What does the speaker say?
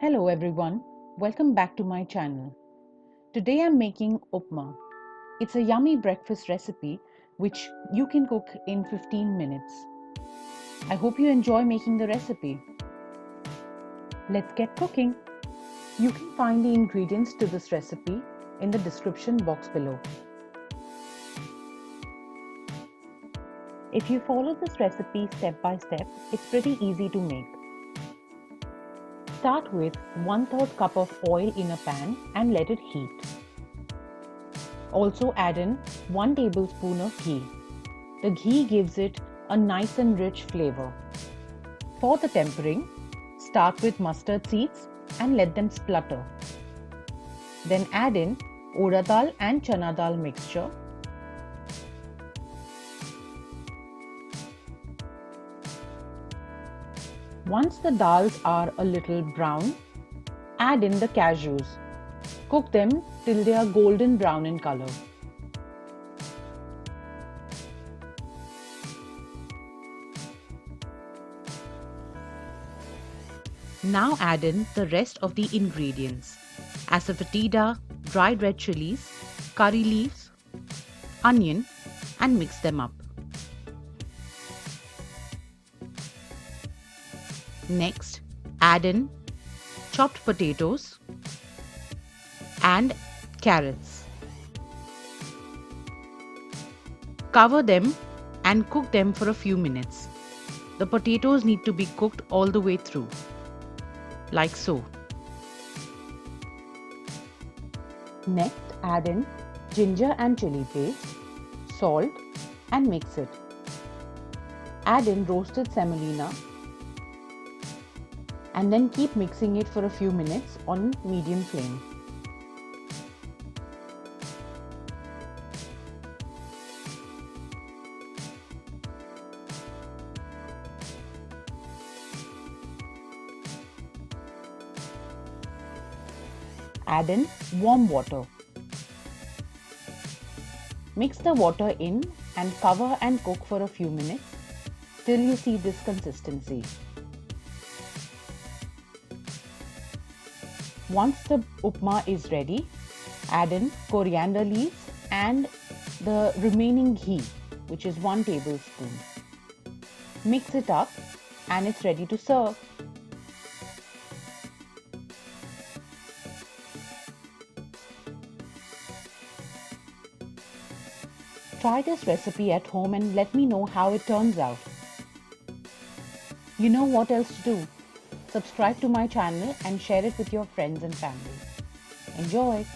Hello everyone, welcome back to my channel. Today I'm making Upma. It's a yummy breakfast recipe which you can cook in 15 minutes. I hope you enjoy making the recipe. Let's get cooking. You can find the ingredients to this recipe in the description box below. If you follow this recipe step by step, it's pretty easy to make. Start with 1/3 cup of oil in a pan and let it heat. Also add in 1 tablespoon of ghee. The ghee gives it a nice and rich flavor. For the tempering, start with mustard seeds and let them splutter. Then add in urad dal and chana dal mixture. Once the dals are a little brown, add in the cashews. Cook them till they are golden brown in color. Now add in the rest of the ingredients: Asafoetida, dried red chillies, curry leaves, onion, and mix them up. Next, add in chopped potatoes and carrots. Cover them and cook them for a few minutes. The potatoes need to be cooked all the way through, like so. Next, add in ginger and chili paste, salt, and mix it. Add in roasted semolina and then keep mixing it for a few minutes on medium flame. Add in warm water. Mix the water in and cover and cook for a few minutes till you see this consistency. Once the upma is ready, add in coriander leaves and the remaining ghee, which is 1 tablespoon. Mix it up and it's ready to serve. Try this recipe at home and let me know how it turns out. You know what else to do? Subscribe to my channel and share it with your friends and family. Enjoy!